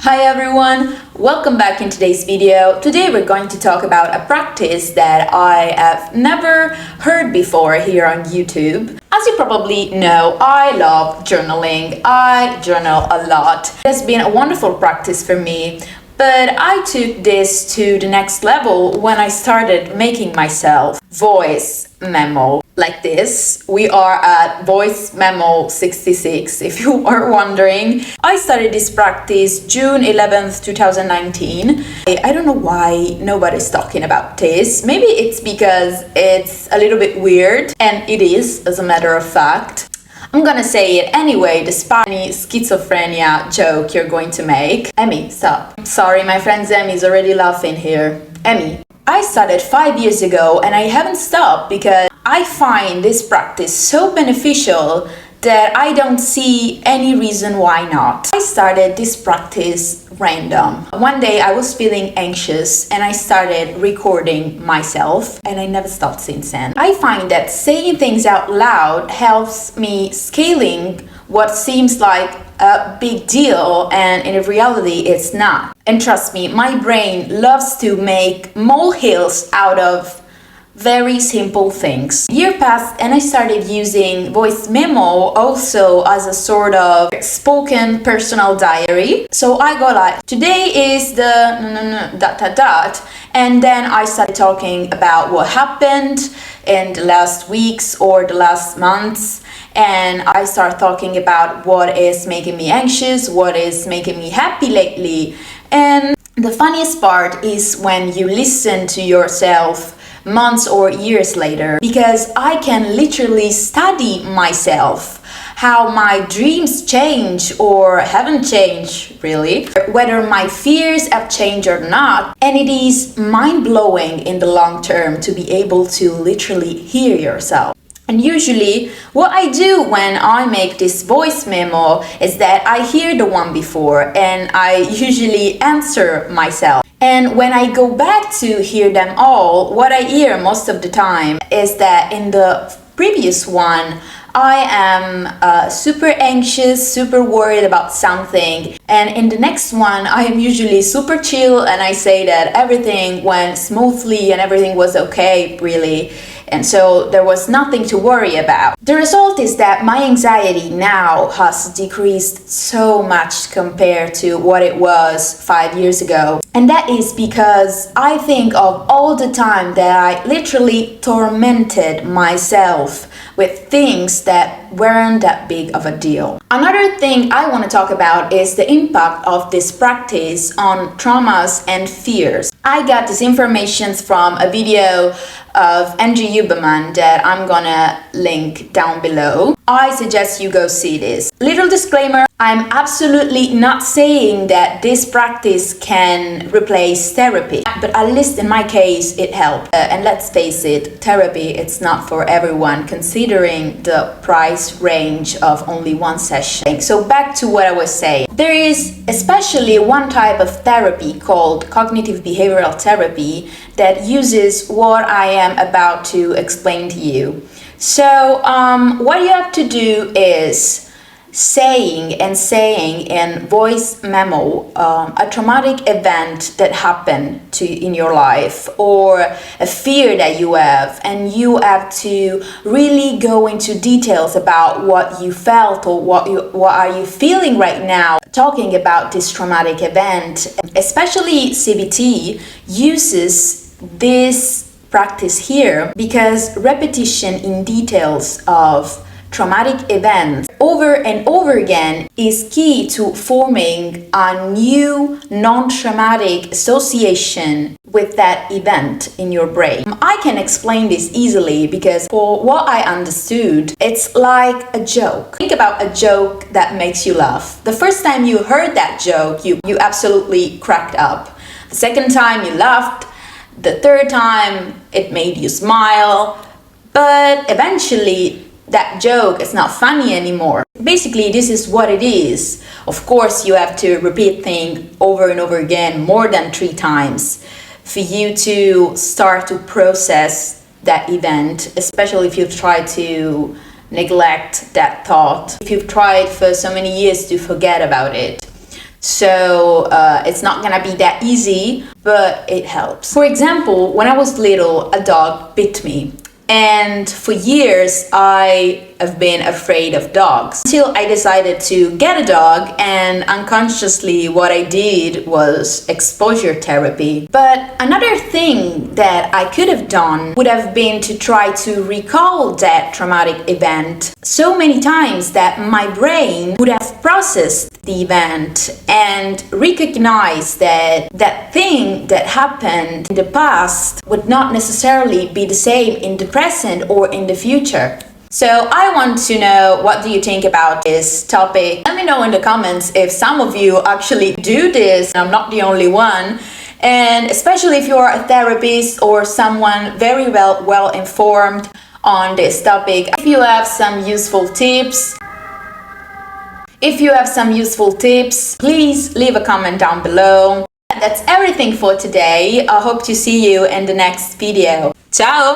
Hi everyone, welcome back in today's video. Today we're going to talk about a practice that I have never heard before here on YouTube. As you probably know, I love journaling. I journal a lot. It has been a wonderful practice for me, but I took this to the next level when I started making myself voice memo like this. We are at voice memo 66, if you are wondering. I started this practice June 11th, 2019. I don't know why nobody's talking about this. Maybe it's because it's a little bit weird, and it is, as a matter of fact. I'm gonna say it anyway, despite any schizophrenia joke you're going to make. Emmy, stop. Sorry, my friend Emmy is already laughing here. Emmy. I started 5 years ago and I haven't stopped because I find this practice so beneficial that I don't see any reason why not. I started this practice random. One day I was feeling anxious and I started recording myself, and I never stopped since then. I find that saying things out loud helps me scaling what seems like a big deal, and in reality it's not. And trust me, my brain loves to make molehills out of very simple things. Year passed and I started using voice memo also as a sort of spoken personal diary. So I go like, today is the dot, and then I started talking about what happened in the last weeks or the last months. And I start talking about what is making me anxious, what is making me happy lately. And the funniest part is when you listen to yourself months or years later, because I can literally study myself, how my dreams change or haven't changed really, whether my fears have changed or not. And it is mind-blowing in the long term to be able to literally hear yourself. And usually what I do when I make this voice memo is that I hear the one before and I usually answer myself. And when I go back to hear them all, what I hear most of the time is that in the previous one, I am super anxious, super worried about something. And in the next one, I am usually super chill and I say that everything went smoothly and everything was okay, really. And so there was nothing to worry about. The result is that my anxiety now has decreased so much compared to what it was 5 years ago. And that is because I think of all the time that I literally tormented myself with things that weren't that big of a deal. Another thing I want to talk about is the impact of this practice on traumas and fears. I got this information from a video of Angie Huberman that I'm gonna link down below. I suggest you go see this. Little disclaimer, I'm absolutely not saying that this practice can replace therapy, but at least in my case it helped. And let's face it, therapy, it's not for everyone considering the price range of only one session. So back to what I was saying. There is especially one type of therapy called cognitive behavioral therapy that uses what I am about to explain to you. So what you have to do is saying in voice memo a traumatic event that happened in your life, or a fear that you have, and you have to really go into details about what you felt or what are you feeling right now, talking about this traumatic event. Especially CBT uses this practice here because repetition in details of traumatic events over and over again is key to forming a new non-traumatic association with that event in your brain. I can explain this easily because for what I understood, it's like a joke. Think about a joke that makes you laugh. The first time you heard that joke, you absolutely cracked up. The second time you laughed. The third time it made you smile. But eventually that joke is not funny anymore. Basically, this is what it is. Of course, you have to repeat things over and over again, more than 3 times, for you to start to process that event, especially if you've tried to neglect that thought, if you've tried for so many years to forget about it. So it's not gonna be that easy, but it helps. For example, when I was little, a dog bit me. And for years, I have been afraid of dogs until I decided to get a dog, and unconsciously what I did was exposure therapy. But another thing that I could have done would have been to try to recall that traumatic event so many times that my brain would have processed the event and recognized that that thing that happened in the past would not necessarily be the same in the present or in the future. So I want to know, what do you think about this topic? Let me know in the comments if some of you actually do this. I'm not the only one. And especially if you're a therapist or someone very well informed on this topic. If you have some useful tips, please leave a comment down below. That's everything for today. I hope to see you in the next video. Ciao!